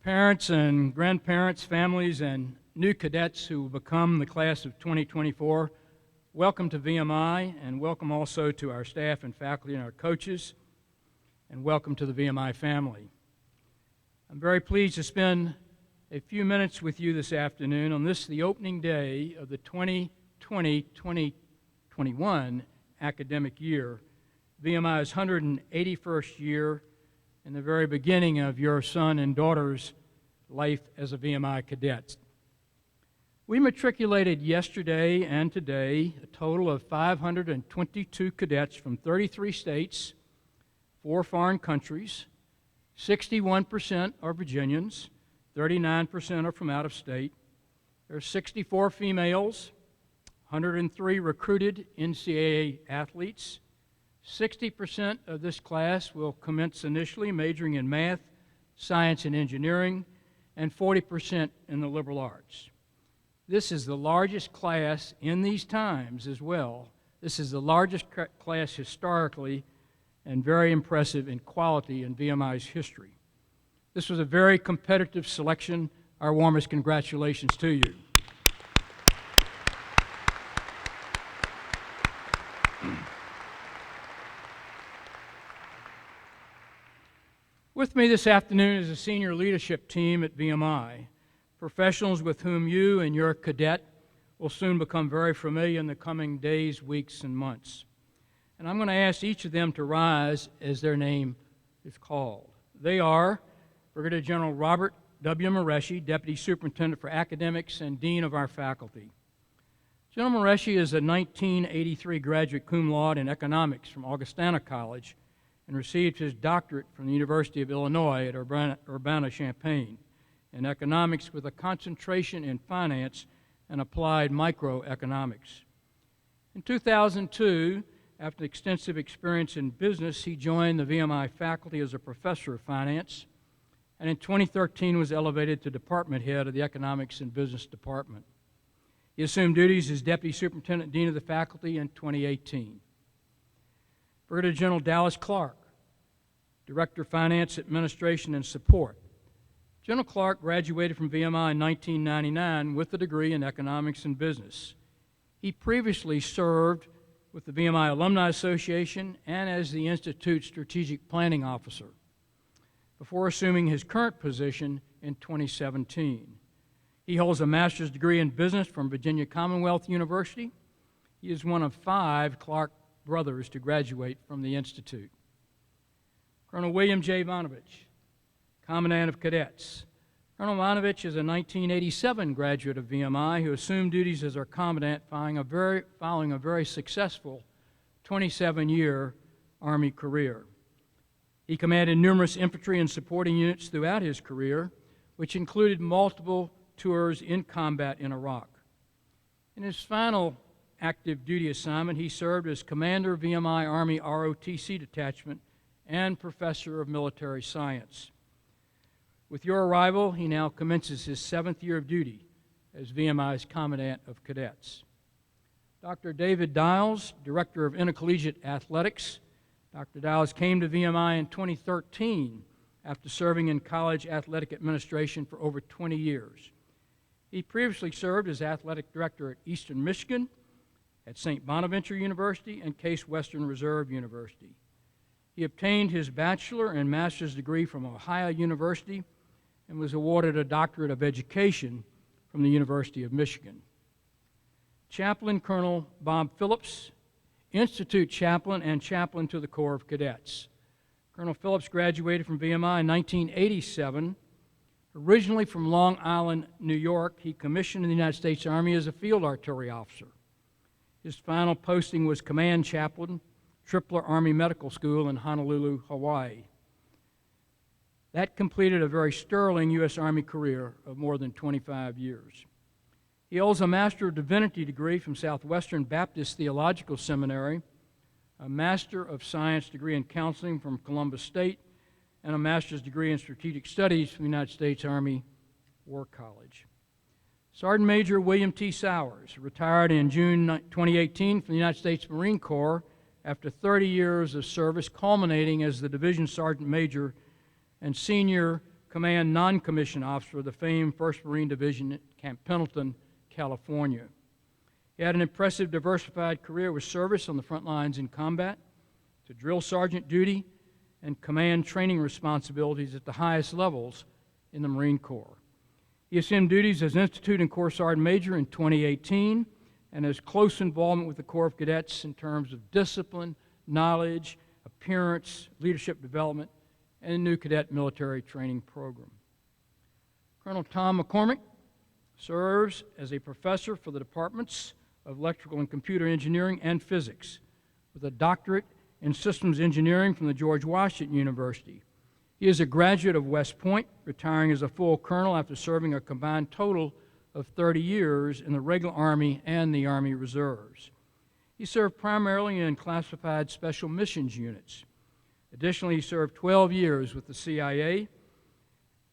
Parents and grandparents, families, and new cadets who will become the class of 2024, welcome to VMI, and welcome also to our staff and faculty and our coaches, and welcome to the VMI family. I'm very pleased to spend a few minutes with you this afternoon on this, the opening day of the 2020-2021 academic year, VMI's 181st year, and the very beginning of your son and daughter's life as a VMI cadet. We matriculated yesterday and today a total of 522 cadets from 33 states, 4 foreign countries. 61% are Virginians, 39% are from out of state. There are 64 females, 103 recruited NCAA athletes. 60% of this class will commence initially majoring in math, science, and engineering, and 40% in the liberal arts. This is the largest class in these times as well. This is the largest class historically and very impressive in quality in VMI's history. This was a very competitive selection. Our warmest congratulations to you. With me this afternoon is a senior leadership team at VMI, professionals with whom you and your cadet will soon become very familiar in the coming days, weeks, and months. And I'm going to ask each of them to rise as their name is called. They are Brigadier General Robert W. Mareschi, Deputy Superintendent for Academics and Dean of our faculty. General Mareschi is a 1983 graduate cum laude in economics from Augustana College and received his doctorate from the University of Illinois at Urbana-Champaign in economics with a concentration in finance and applied microeconomics. In 2002, after extensive experience in business, he joined the VMI faculty as a professor of finance, and in 2013 was elevated to department head of the economics and business department. He assumed duties as Deputy Superintendent Dean of the faculty in 2018. Brigadier General Dallas Clark, Director of Finance, Administration, and Support. General Clark graduated from VMI in 1999 with a degree in economics and business. He previously served with the VMI Alumni Association and as the Institute's Strategic Planning Officer before assuming his current position in 2017. He holds a master's degree in business from Virginia Commonwealth University. He is one of 5 Clark brothers to graduate from the Institute. Colonel William J. Vonovich, Commandant of Cadets. Colonel Vonovich is a 1987 graduate of VMI who assumed duties as our Commandant following a very successful 27-year Army career. He commanded numerous infantry and supporting units throughout his career, which included multiple tours in combat in Iraq. In his final active duty assignment, he served as Commander of VMI Army ROTC Detachment and Professor of Military Science. With your arrival, he now commences his 7th year of duty as VMI's Commandant of Cadets. Dr. David Diles, Director of Intercollegiate Athletics. Dr. Diles came to VMI in 2013 after serving in college athletic administration for over 20 years. He previously served as Athletic Director at Eastern Michigan, at St. Bonaventure University, and Case Western Reserve University. He obtained his bachelor and master's degree from Ohio University and was awarded a doctorate of education from the University of Michigan. Chaplain Colonel Bob Phillips, Institute Chaplain and Chaplain to the Corps of Cadets. Colonel Phillips graduated from VMI in 1987. Originally from Long Island, New York, he commissioned in the United States Army as a field artillery officer. His final posting was Command Chaplain, Tripler Army Medical School in Honolulu, Hawaii. That completed a very sterling U.S. Army career of more than 25 years. He holds a Master of Divinity degree from Southwestern Baptist Theological Seminary, a Master of Science degree in Counseling from Columbus State, and a Master's degree in Strategic Studies from the United States Army War College. Sergeant Major William T. Sowers retired in June 2018 from the United States Marine Corps after 30 years of service, culminating as the Division Sergeant Major and Senior Command Non-Commissioned Officer of the famed 1st Marine Division at Camp Pendleton, California. He had an impressive diversified career with service on the front lines in combat, to drill sergeant duty, and command training responsibilities at the highest levels in the Marine Corps. He assumed duties as Institute and Corps Sergeant Major in 2018 and has close involvement with the Corps of Cadets in terms of discipline, knowledge, appearance, leadership development, and the new cadet military training program. Colonel Tom McCormick serves as a professor for the departments of Electrical and Computer Engineering and Physics with a doctorate in Systems Engineering from the George Washington University. He is a graduate of West Point, retiring as a full colonel after serving a combined total of 30 years in the regular Army and the Army Reserves. He served primarily in classified special missions units. Additionally, he served 12 years with the CIA,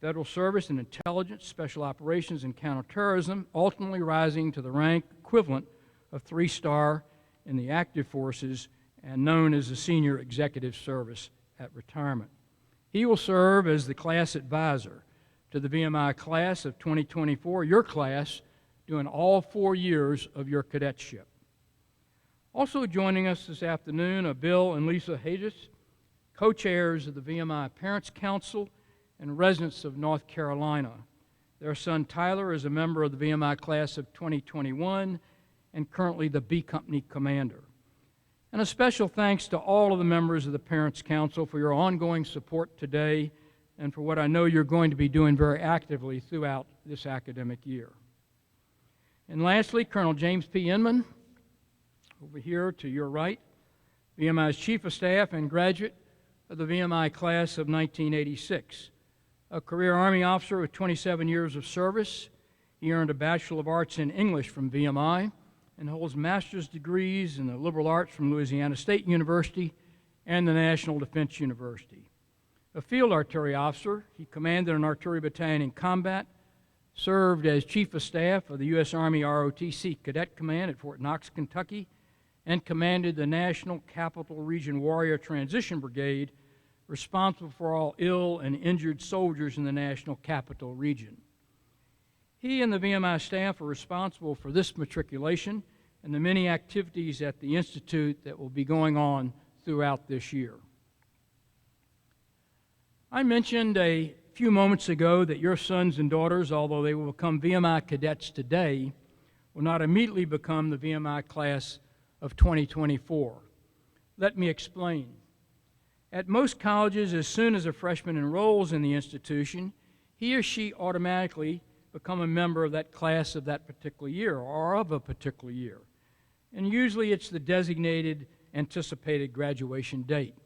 Federal Service in Intelligence, Special Operations, and Counterterrorism, ultimately rising to the rank equivalent of 3-star in the active forces and known as the Senior Executive Service at retirement. He will serve as the class advisor to the VMI class of 2024, your class, during all 4 years of your cadetship. Also joining us this afternoon are Bill and Lisa Hayes, co-chairs of the VMI Parents Council and residents of North Carolina. Their son Tyler is a member of the VMI class of 2021 and currently the B Company commander. And a special thanks to all of the members of the Parents Council for your ongoing support today and for what I know you're going to be doing very actively throughout this academic year. And lastly, Colonel James P. Inman, over here to your right, VMI's Chief of Staff and graduate of the VMI class of 1986. A career Army officer with 27 years of service, he earned a Bachelor of Arts in English from VMI and holds master's degrees in the liberal arts from Louisiana State University and the National Defense University. A field artillery officer, he commanded an artillery battalion in combat, served as Chief of Staff of the U.S. Army ROTC Cadet Command at Fort Knox, Kentucky, and commanded the National Capital Region Warrior Transition Brigade, responsible for all ill and injured soldiers in the National Capital Region. He and the VMI staff are responsible for this matriculation and the many activities at the Institute that will be going on throughout this year. I mentioned a few moments ago that your sons and daughters, although they will become VMI cadets today, will not immediately become the VMI class of 2024. Let me explain. At most colleges, as soon as a freshman enrolls in the institution, he or she automatically become a member of that class of that particular year or of a particular year. And usually it's the designated anticipated graduation date.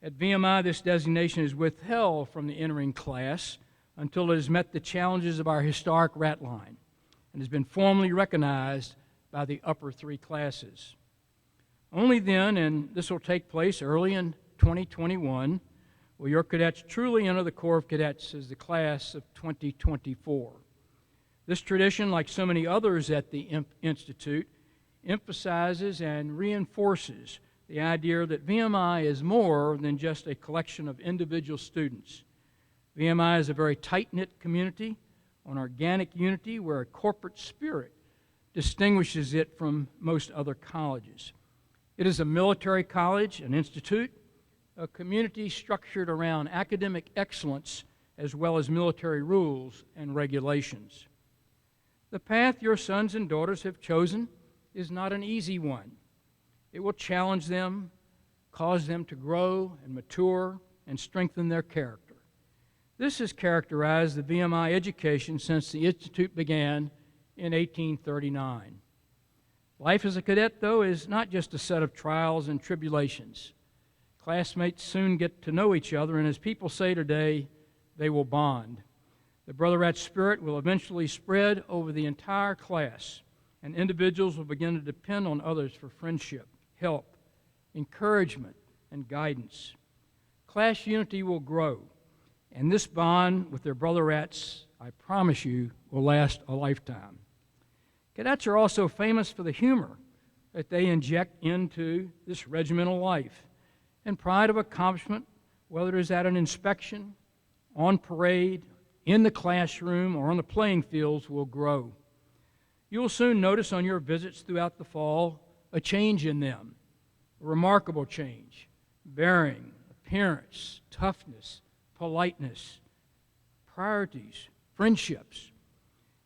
At VMI, this designation is withheld from the entering class until it has met the challenges of our historic rat line and has been formally recognized by the upper three classes. Only then, and this will take place early in 2021, will your cadets truly enter the Corps of Cadets as the class of 2024. This tradition, like so many others at the Institute, emphasizes and reinforces the idea that VMI is more than just a collection of individual students. VMI is a very tight-knit community, an organic unity where a corporate spirit distinguishes it from most other colleges. It is a military college, an institute, a community structured around academic excellence as well as military rules and regulations. The path your sons and daughters have chosen is not an easy one. It will challenge them, cause them to grow and mature and strengthen their character. This has characterized the VMI education since the Institute began in 1839. Life as a cadet, though, is not just a set of trials and tribulations. Classmates soon get to know each other, and as people say today, they will bond. The Brother Rat spirit will eventually spread over the entire class, and individuals will begin to depend on others for friendship, help, encouragement, and guidance. Class unity will grow, and this bond with their Brother Rats, I promise you, will last a lifetime. Cadets are also famous for the humor that they inject into this regimental life, and pride of accomplishment, whether it is at an inspection, on parade, in the classroom, or on the playing fields, will grow. You will soon notice on your visits throughout the fall a change in them, a remarkable change, bearing, appearance, toughness, politeness, priorities, friendships,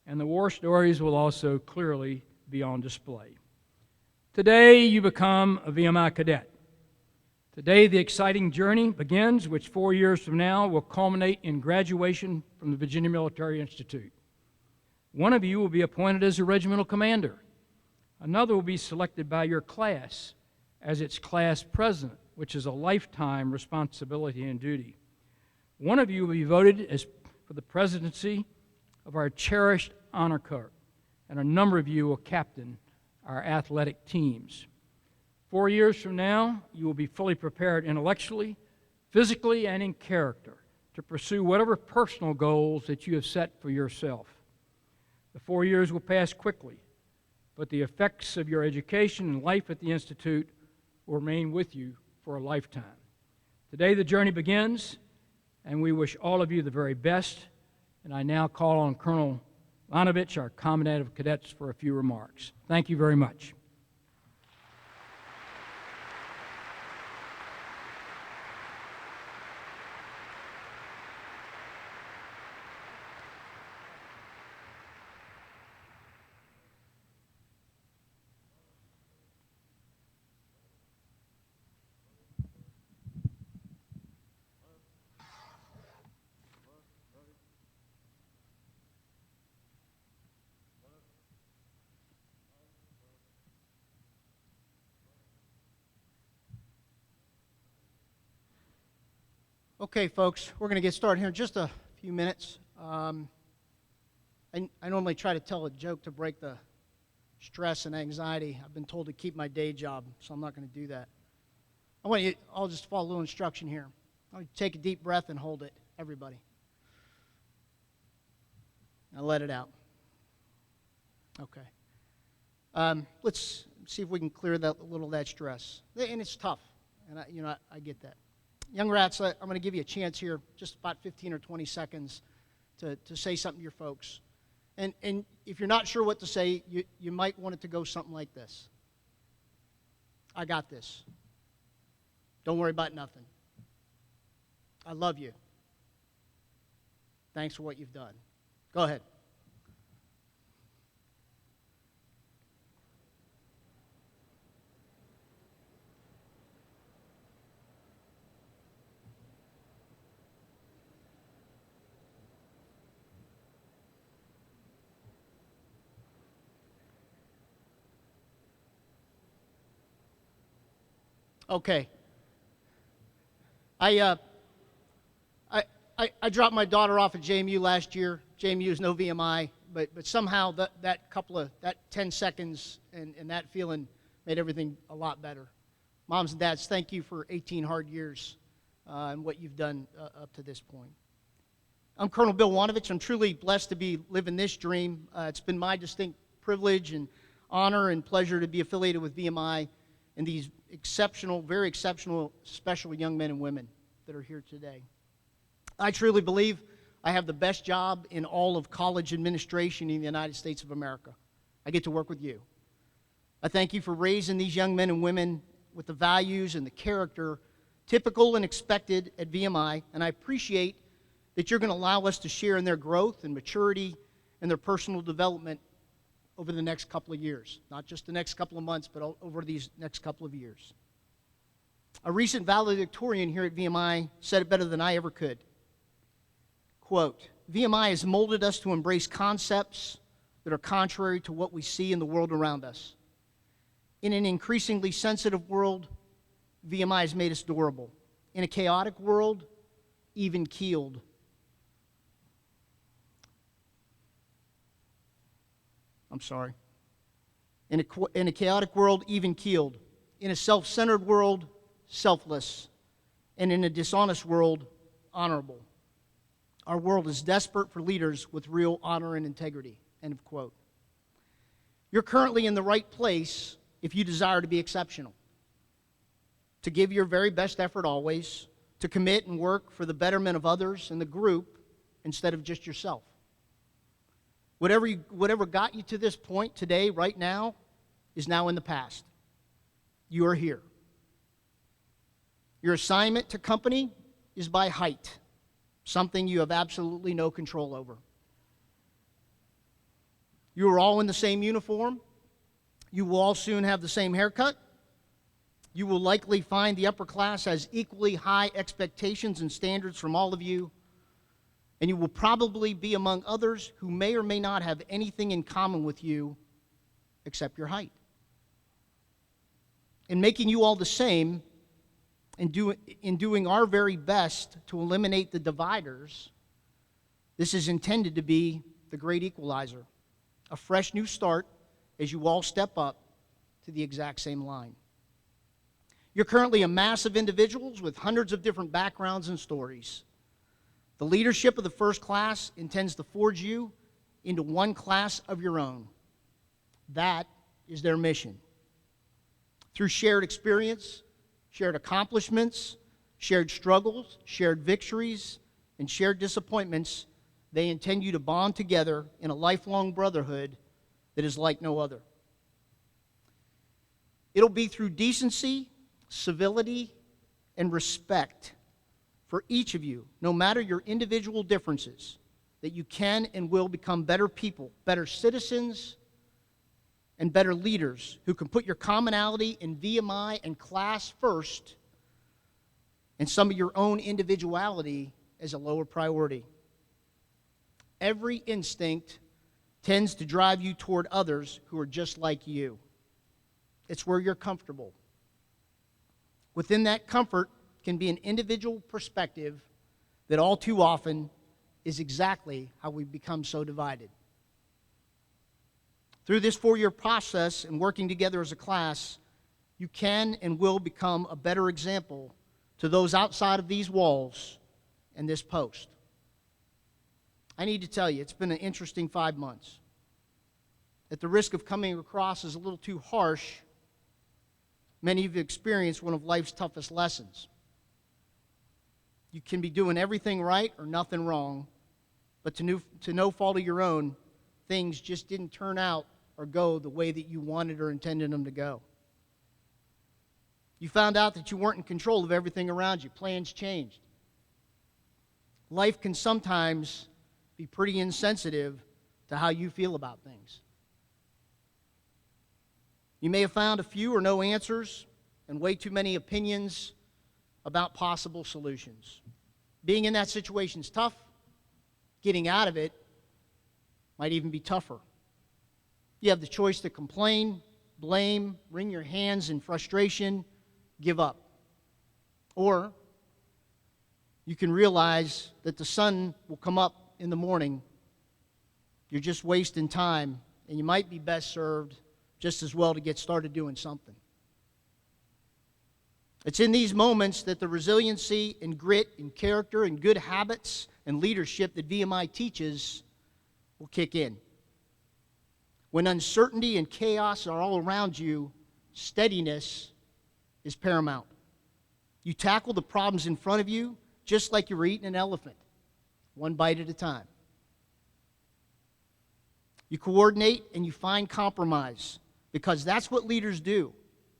and the war stories will also clearly be on display. Today, you become a VMI cadet. Today, the exciting journey begins, which 4 years from now will culminate in graduation from the Virginia Military Institute. One of you will be appointed as a regimental commander. Another will be selected by your class as its class president, which is a lifetime responsibility and duty. One of you will be voted for the presidency of our cherished honor corps, and a number of you will captain our athletic teams. 4 years from now, you will be fully prepared intellectually, physically, and in character to pursue whatever personal goals that you have set for yourself. The 4 years will pass quickly, but the effects of your education and life at the Institute will remain with you for a lifetime. Today, the journey begins, and we wish all of you the very best. And I now call on Colonel Lanovich, our Commandant of Cadets, for a few remarks. Thank you very much. Okay, folks, we're going to get started here in just a few minutes. I normally try to tell a joke to break the stress and anxiety. I've been told to keep my day job, so I'm not going to do that. I want you all just follow a little instruction here. I want you to take a deep breath and hold it, everybody. Now let it out. Okay. Let's see if we can clear that, a little of that stress. And it's tough, and I get that. Young Rats, I'm going to give you a chance here, just about 15 or 20 seconds to say something to your folks. And if you're not sure what to say, you might want it to go something like this. I got this. Don't worry about nothing. I love you. thanks for what you've done. Go ahead. Okay. I dropped my daughter off at JMU last year. JMU is no VMI, but somehow that 10 seconds and that feeling made everything a lot better. Moms and dads, thank you for 18 hard years and what you've done up to this point. I'm Colonel Bill Wanovich. I'm truly blessed to be living this dream. It's been my distinct privilege and honor and pleasure to be affiliated with VMI and these exceptional, very exceptional, special young men and women that are here today. I truly believe I have the best job in all of college administration in the United States of America. I get to work with you. I thank you for raising these young men and women with the values and the character typical and expected at VMI, and I appreciate that you're going to allow us to share in their growth and maturity and their personal development over the next couple of years. Not just the next couple of months, but over these next couple of years. A recent valedictorian here at VMI said it better than I ever could. Quote, VMI has molded us to embrace concepts that are contrary to what we see in the world around us. In an increasingly sensitive world, VMI has made us durable. In a chaotic world, even-keeled. I'm sorry. In a chaotic world, even-keeled. In a self-centered world, selfless. And in a dishonest world, honorable. Our world is desperate for leaders with real honor and integrity. End of quote. You're currently in the right place if you desire to be exceptional. To give your very best effort always. To commit and work for the betterment of others and the group instead of just yourself. Whatever got you to this point today, right now, is now in the past. You are here. Your assignment to company is by height, something you have absolutely no control over. You are all in the same uniform. You will all soon have the same haircut. You will likely find the upper class has equally high expectations and standards from all of you. And you will probably be among others who may or may not have anything in common with you except your height. In making you all the same, in doing our very best to eliminate the dividers, this is intended to be the great equalizer, a fresh new start as you all step up to the exact same line. You're currently a mass of individuals with hundreds of different backgrounds and stories. The leadership of the first class intends to forge you into one class of your own. That is their mission. Through shared experience, shared accomplishments, shared struggles, shared victories, and shared disappointments, they intend you to bond together in a lifelong brotherhood that is like no other. It'll be through decency, civility, and respect for each of you, no matter your individual differences, that you can and will become better people, better citizens, and better leaders who can put your commonality in VMI and class first and some of your own individuality as a lower priority. Every instinct tends to drive you toward others who are just like you. It's where you're comfortable. Within that comfort can be an individual perspective that all too often is exactly how we become so divided. Through this 4-year process and working together as a class, you can and will become a better example to those outside of these walls and this post. I need to tell you, it's been an interesting 5 months. At the risk of coming across as a little too harsh, many of you experienced one of life's toughest lessons. You can be doing everything right or nothing wrong, but to no fault of your own, things just didn't turn out or go the way that you wanted or intended them to go. You found out that you weren't in control of everything around you. Plans changed. Life can sometimes be pretty insensitive to how you feel about things. You may have found a few or no answers and way too many opinions about possible solutions. Being in that situation is tough. Getting out of it might even be tougher. You have the choice to complain, blame, wring your hands in frustration, give up. Or you can realize that the sun will come up in the morning. You're just wasting time, and you might be best served just as well to get started doing something. It's in these moments that the resiliency and grit and character and good habits and leadership that VMI teaches will kick in. When uncertainty and chaos are all around you, steadiness is paramount. You tackle the problems in front of you just like you were eating an elephant, one bite at a time. You coordinate and you find compromise because that's what leaders do.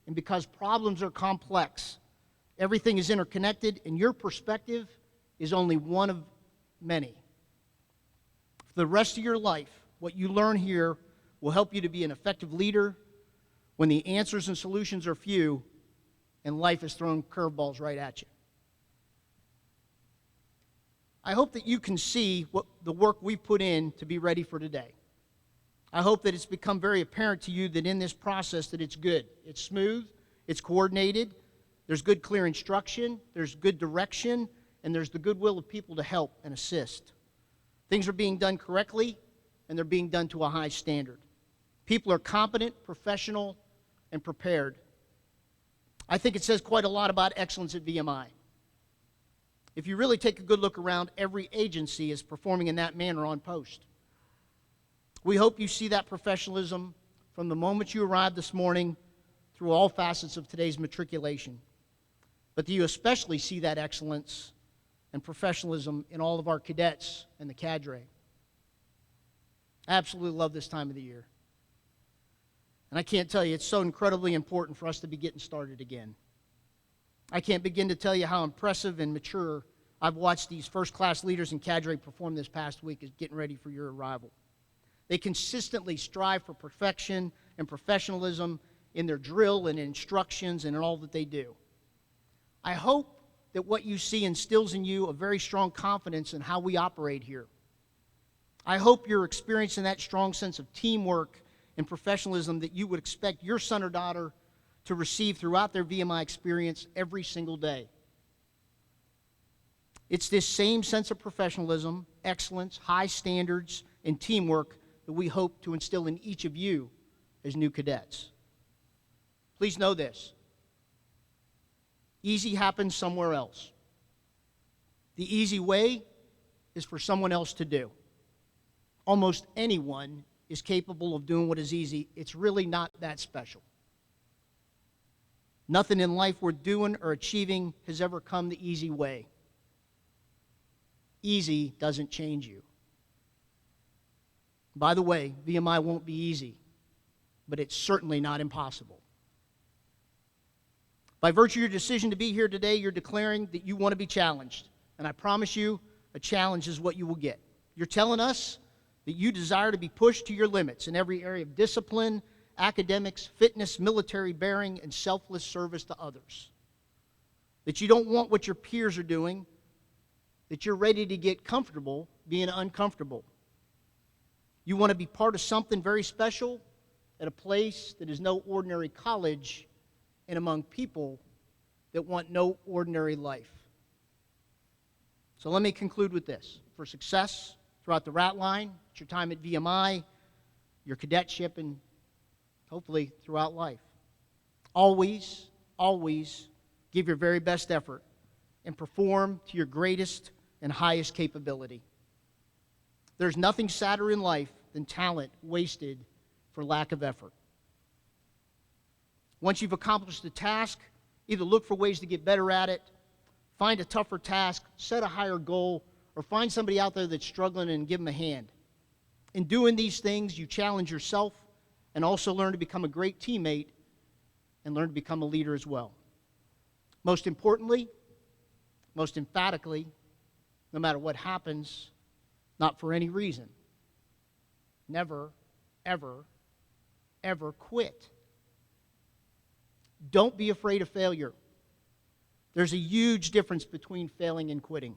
And because problems are complex, everything is interconnected, and your perspective is only one of many. For the rest of your life, what you learn here will help you to be an effective leader when the answers and solutions are few and life is throwing curveballs right at you. I hope that you can see what the work we put in to be ready for today. I hope that it's become very apparent to you that in this process that it's good. It's smooth, it's coordinated, there's good clear instruction, there's good direction, and there's the goodwill of people to help and assist. Things are being done correctly, and they're being done to a high standard. People are competent, professional, and prepared. I think it says quite a lot about excellence at VMI. If you really take a good look around, every agency is performing in that manner on post. We hope you see that professionalism from the moment you arrived this morning through all facets of today's matriculation. But do you especially see that excellence and professionalism in all of our cadets and the cadre? I absolutely love this time of the year. And I can't tell you, it's so incredibly important for us to be getting started again. I can't begin to tell you how impressive and mature I've watched these first-class leaders and cadre perform this past week as getting ready for your arrival. They consistently strive for perfection and professionalism in their drill and instructions and in all that they do. I hope that what you see instills in you a very strong confidence in how we operate here. I hope you're experiencing that strong sense of teamwork and professionalism that you would expect your son or daughter to receive throughout their VMI experience every single day. It's this same sense of professionalism, excellence, high standards, and teamwork that we hope to instill in each of you as new cadets. Please know this. Easy happens somewhere else. The easy way is for someone else to do. Almost anyone is capable of doing what is easy. It's really not that special. Nothing in life worth doing or achieving has ever come the easy way. Easy doesn't change you. By the way, VMI won't be easy, but it's certainly not impossible. By virtue of your decision to be here today, you're declaring that you want to be challenged. And I promise you, a challenge is what you will get. You're telling us that you desire to be pushed to your limits in every area of discipline, academics, fitness, military bearing, and selfless service to others. That you don't want what your peers are doing, that you're ready to get comfortable being uncomfortable. You want to be part of something very special at a place that is no ordinary college and among people that want no ordinary life. So let me conclude with this. For success throughout the rat line, at your time at VMI, your cadetship, and hopefully throughout life, always, always give your very best effort and perform to your greatest and highest capability. There's nothing sadder in life than talent wasted for lack of effort. Once you've accomplished the task, either look for ways to get better at it, find a tougher task, set a higher goal, or find somebody out there that's struggling and give them a hand. In doing these things, you challenge yourself and also learn to become a great teammate and learn to become a leader as well. Most importantly, most emphatically, no matter what happens, not for any reason. Never, ever, ever quit. Don't be afraid of failure. There's a huge difference between failing and quitting.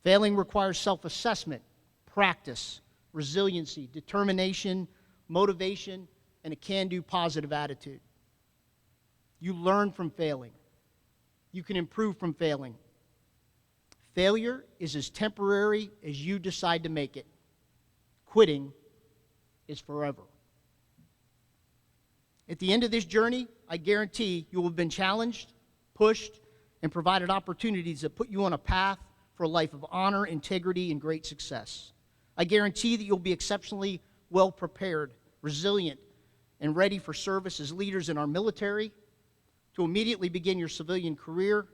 Failing requires self-assessment, practice, resiliency, determination, motivation, and a can-do positive attitude. You learn from failing. You can improve from failing. Failure is as temporary as you decide to make it. Quitting is forever. At the end of this journey, I guarantee you will have been challenged, pushed, and provided opportunities that put you on a path for a life of honor, integrity, and great success. I guarantee that you'll be exceptionally well prepared, resilient, and ready for service as leaders in our military, to immediately begin your civilian career,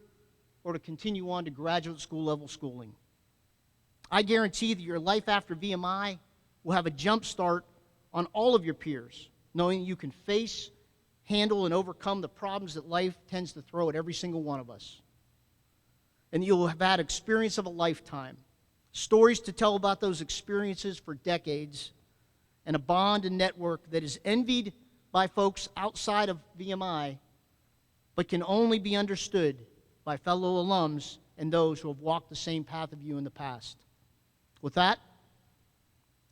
or to continue on to graduate school level schooling. I guarantee that your life after VMI will have a jump start on all of your peers, knowing you can face, handle, and overcome the problems that life tends to throw at every single one of us. And you'll have had experience of a lifetime, stories to tell about those experiences for decades, and a bond and network that is envied by folks outside of VMI, but can only be understood by fellow alums and those who have walked the same path of you in the past. With that,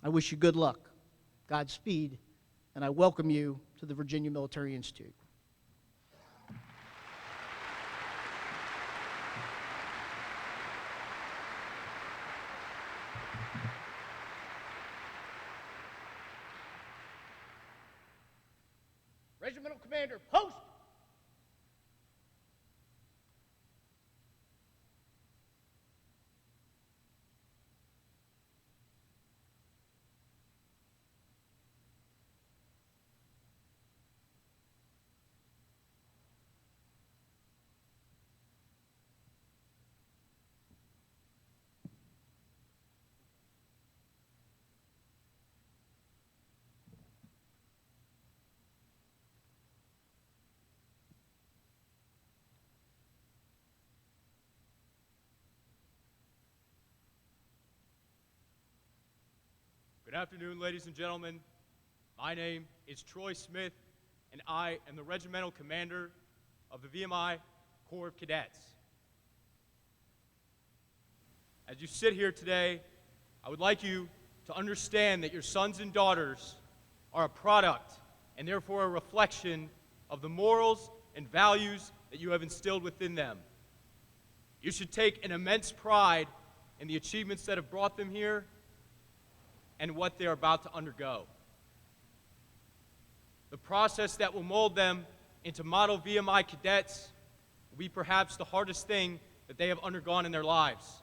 I wish you good luck, Godspeed, and I welcome you to the Virginia Military Institute. Regimental Commander, post! Good afternoon, ladies and gentlemen. My name is Troy Smith, and I am the Regimental Commander of the VMI Corps of Cadets. As you sit here today, I would like you to understand that your sons and daughters are a product and therefore a reflection of the morals and values that you have instilled within them. You should take an immense pride in the achievements that have brought them here and what they're about to undergo. The process that will mold them into model VMI cadets will be perhaps the hardest thing that they have undergone in their lives.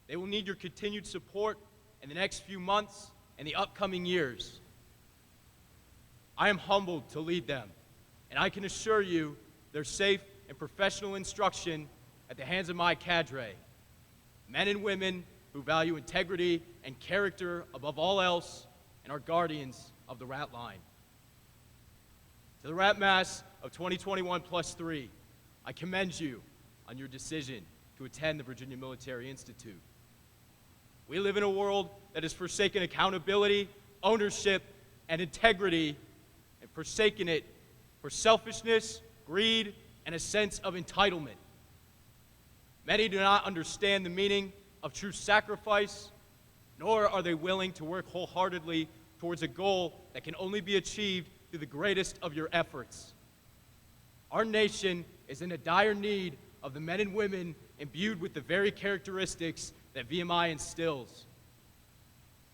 They will need your continued support in the next few months and the upcoming years. I am humbled to lead them, and I can assure you their safe and professional instruction at the hands of my cadre, men and women who value integrity and character above all else and are guardians of the rat line. To the rat mass of 2021+3, I commend you on your decision to attend the Virginia Military Institute. We live in a world that has forsaken accountability, ownership, and integrity, and forsaken it for selfishness, greed, and a sense of entitlement. Many do not understand the meaning of true sacrifice, nor are they willing to work wholeheartedly towards a goal that can only be achieved through the greatest of your efforts. Our nation is in a dire need of the men and women imbued with the very characteristics that VMI instills.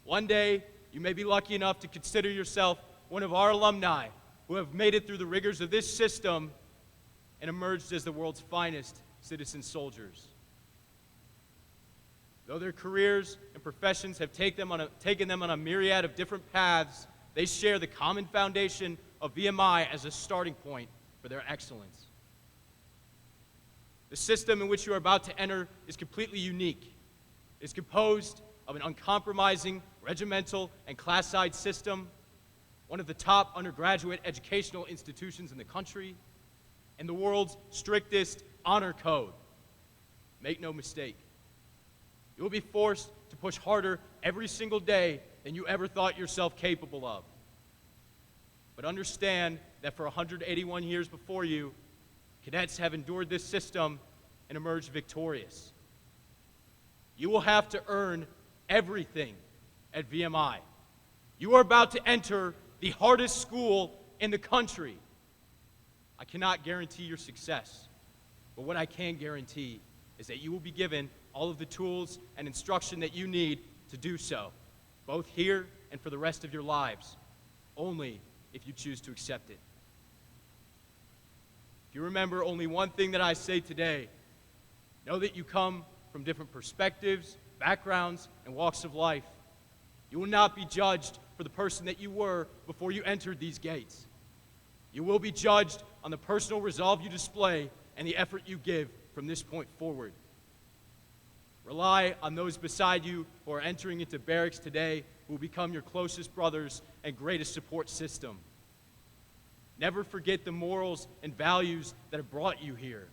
One day, you may be lucky enough to consider yourself one of our alumni who have made it through the rigors of this system and emerged as the world's finest citizen soldiers. Though their careers and professions have taken them on a myriad of different paths, they share the common foundation of VMI as a starting point for their excellence. The system in which you are about to enter is completely unique. It is composed of an uncompromising regimental and class-side system, one of the top undergraduate educational institutions in the country, and the world's strictest honor code. Make no mistake, You will be forced to push harder every single day than you ever thought yourself capable of. But understand that for 181 years before you, cadets have endured this system and emerged victorious. You will have to earn everything at VMI. You are about to enter the hardest school in the country. I cannot guarantee your success, but what I can guarantee is that you will be given all of the tools and instruction that you need to do so, both here and for the rest of your lives, only if you choose to accept it. If you remember only one thing that I say today, know that you come from different perspectives, backgrounds, and walks of life. You will not be judged for the person that you were before you entered these gates. You will be judged on the personal resolve you display and the effort you give from this point forward. Rely on those beside you who are entering into barracks today, who will become your closest brothers and greatest support system. Never forget the morals and values that have brought you here.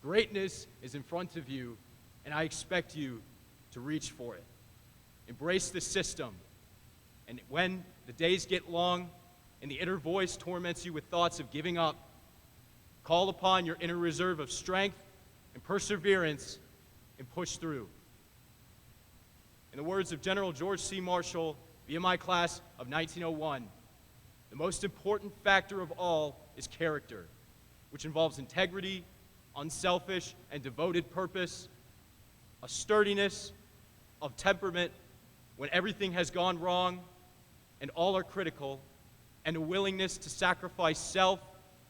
Greatness is in front of you, and I expect you to reach for it. Embrace the system, and when the days get long and the inner voice torments you with thoughts of giving up, call upon your inner reserve of strength and perseverance and push through. In the words of General George C. Marshall, VMI class of 1901, the most important factor of all is character, which involves integrity, unselfish and devoted purpose, a sturdiness of temperament when everything has gone wrong and all are critical, and a willingness to sacrifice self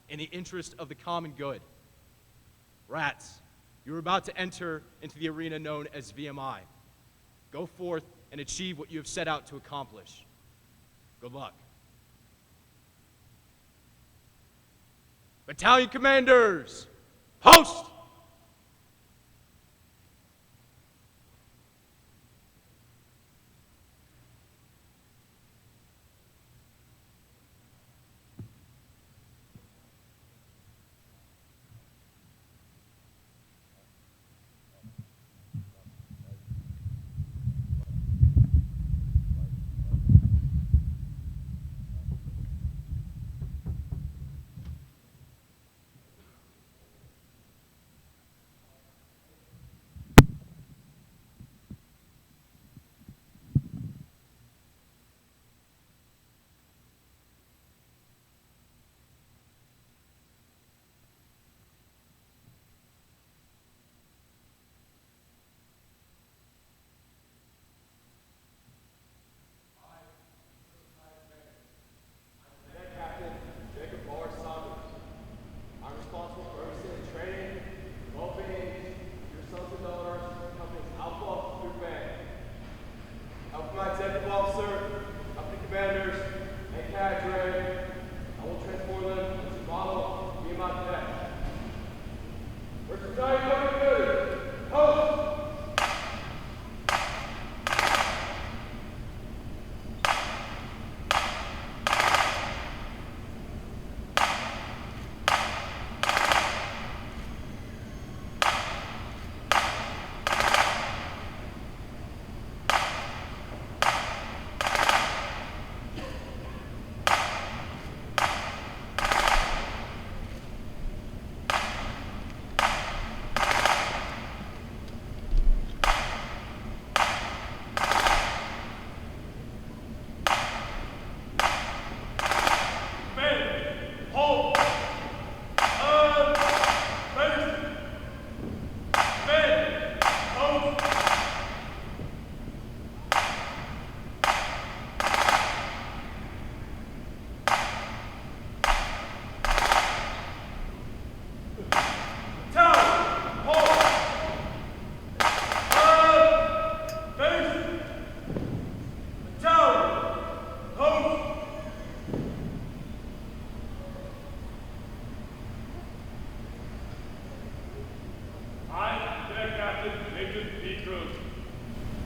in the interest of the common good. Rats, you're about to enter into the arena known as VMI. Go forth and achieve what you have set out to accomplish. Good luck. Battalion commanders, post!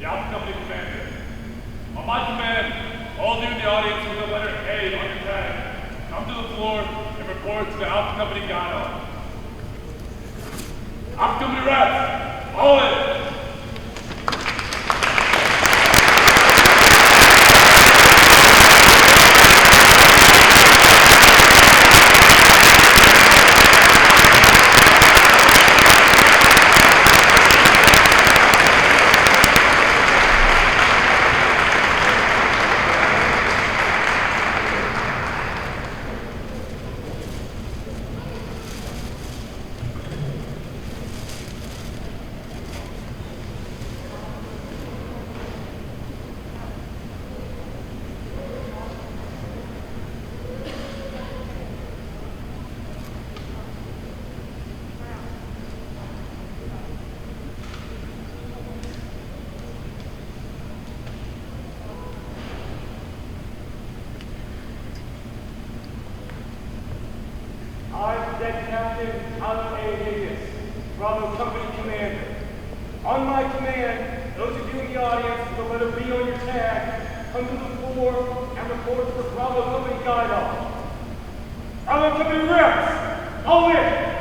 the Alpha Company Commander. On my command, all of you in the audience with the letter A on your tag, come to the floor and report to the Alpha Company Guide. Alpha Company rats, all in! I, Cadet Captain Alan A. Higgins, Bravo Company Commander. On my command, those of you in the audience with the letter B on your tag, come to the floor and report to the Bravo Company Guide Office. Bravo Company reps, all in!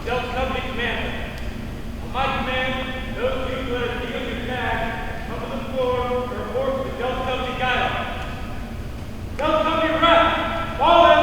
Delta Company Commander. On my command, those of you who let us on your tag, come to the floor and report to the Delta Company Guide Office. Delta Company rep, fall in.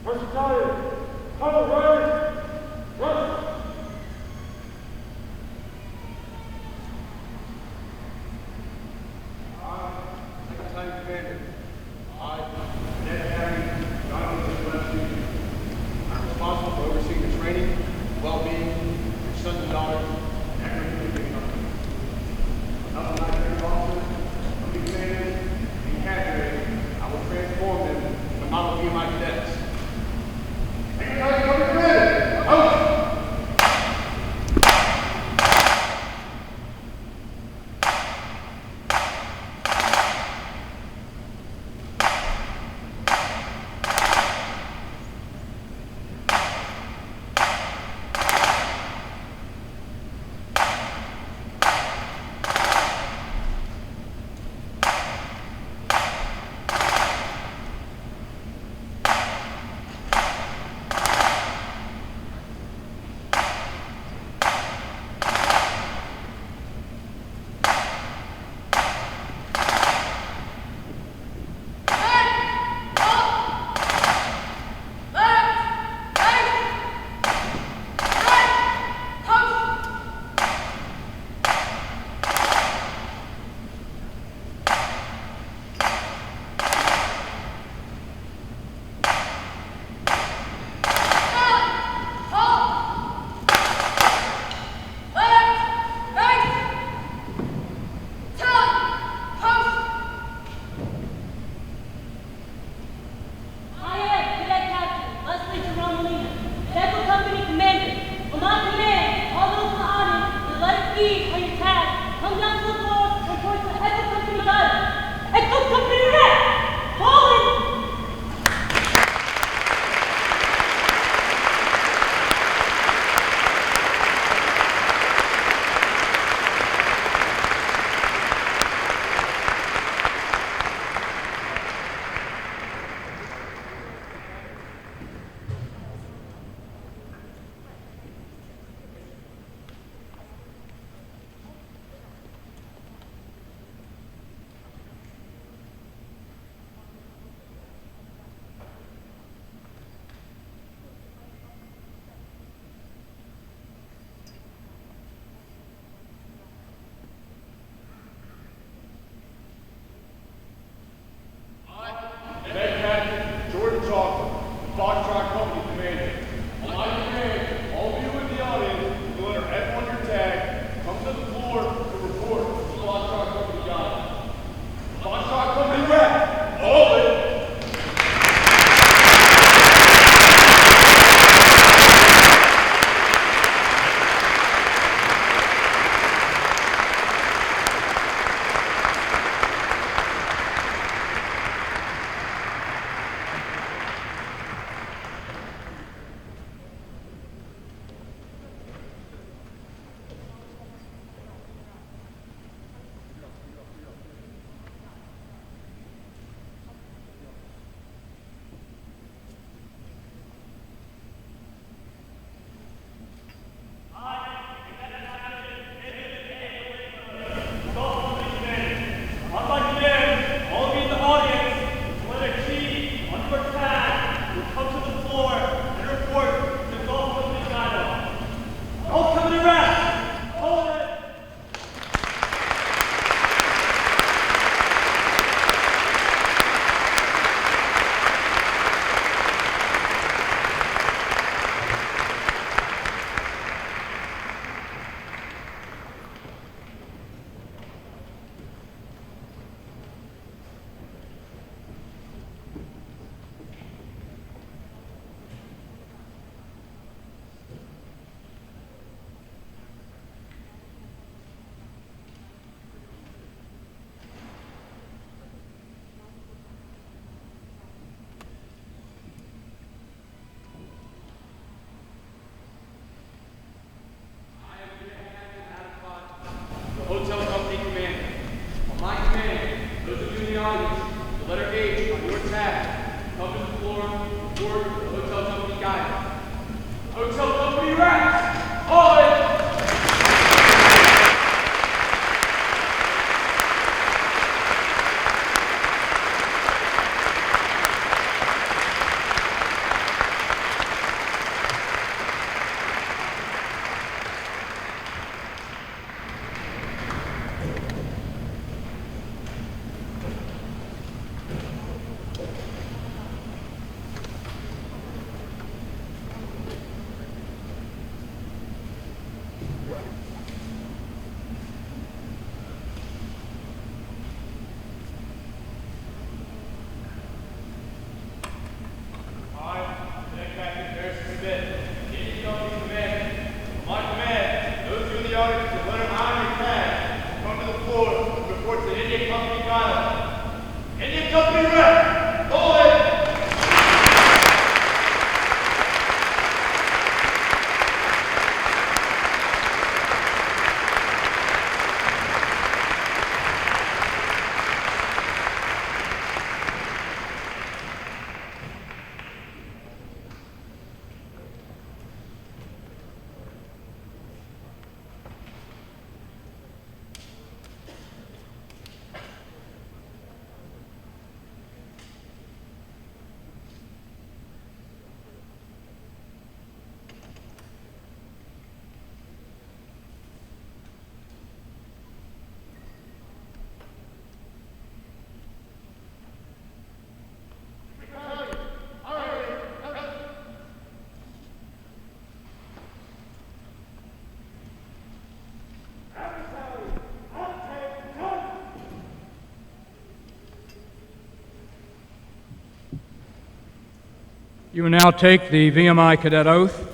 First battalion, cover right, run. Battalion Commander. Cadet Captain Jonathan. I'm responsible for overseeing the training, well-being of your sons and daughters, and academic company. Another military officer, company commanders, and cadre, I will transform them into model VMI cadets. Hey, come here. Company rep. Hold it. You will now take the VMI Cadet Oath.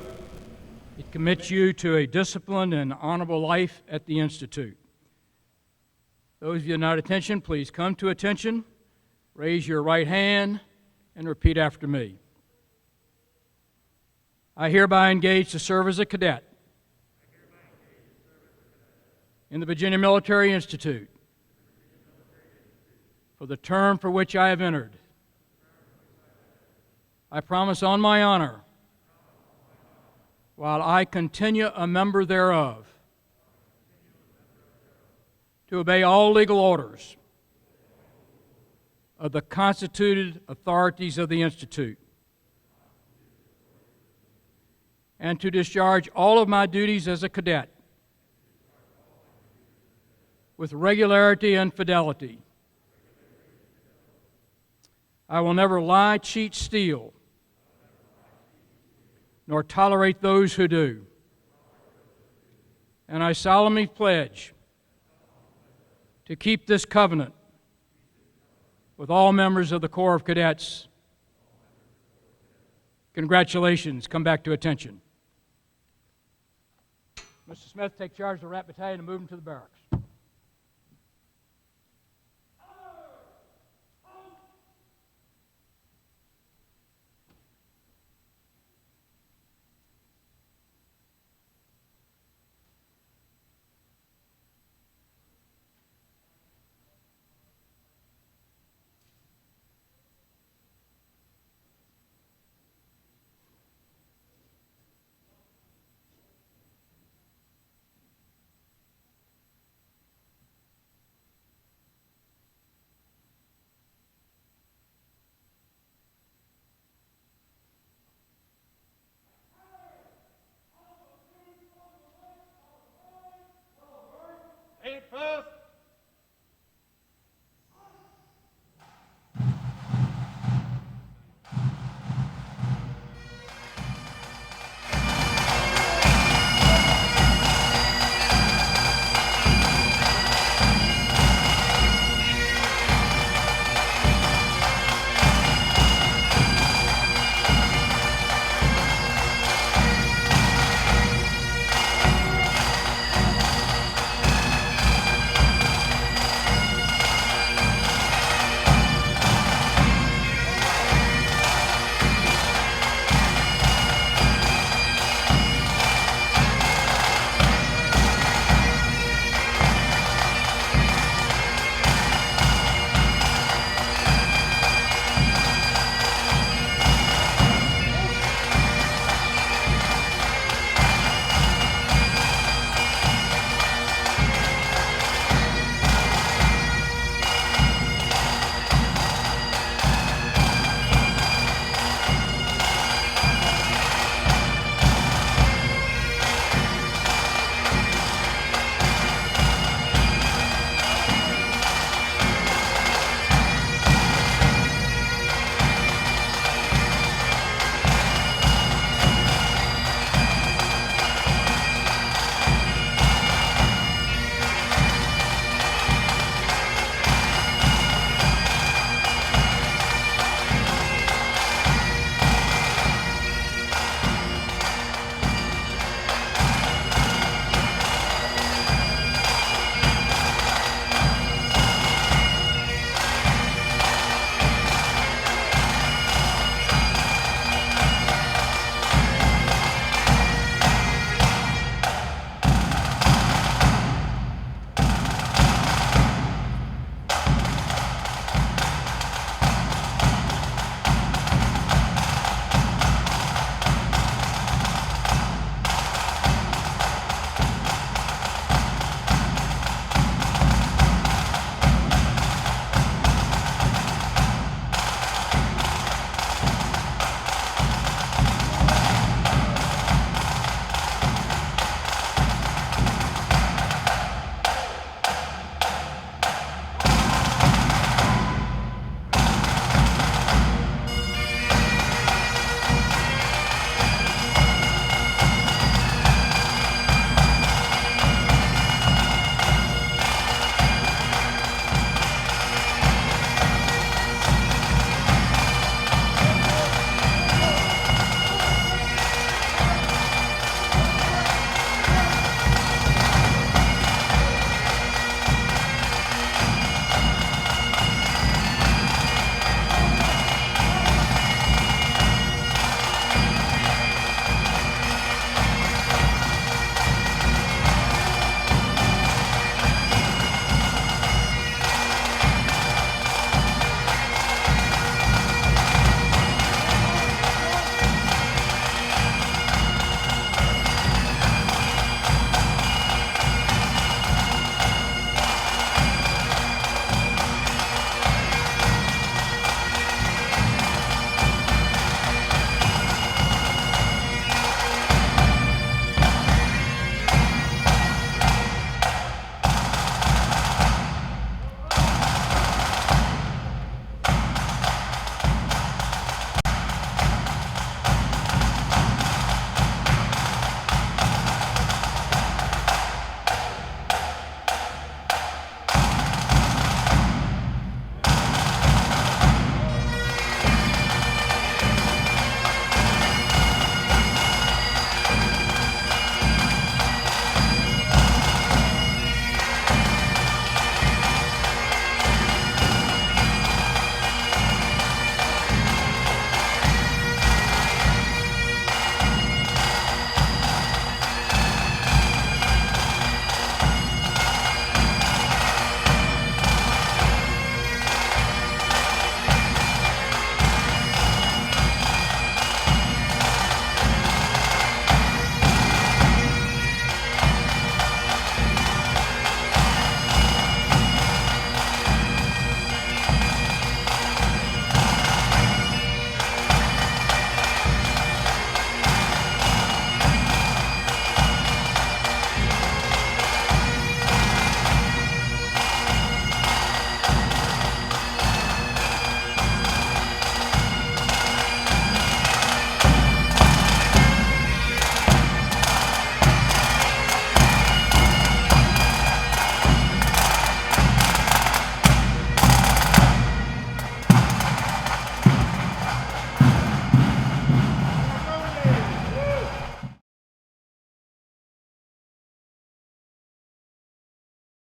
It commits you to a disciplined and honorable life at the Institute. Those of you not at attention, please come to attention, raise your right hand, and repeat after me. I hereby engage to serve as a cadet in the Virginia Military Institute for the term for which I have entered. I promise on my honor, while I continue a member thereof, to obey all legal orders of the constituted authorities of the Institute, and to discharge all of my duties as a cadet with regularity and fidelity. I will never lie, cheat, steal, nor tolerate those who do. And I solemnly pledge to keep this covenant with all members of the Corps of Cadets. Congratulations. Come back to attention. Mr. Smith, take charge of the RAP battalion and move them to the barracks.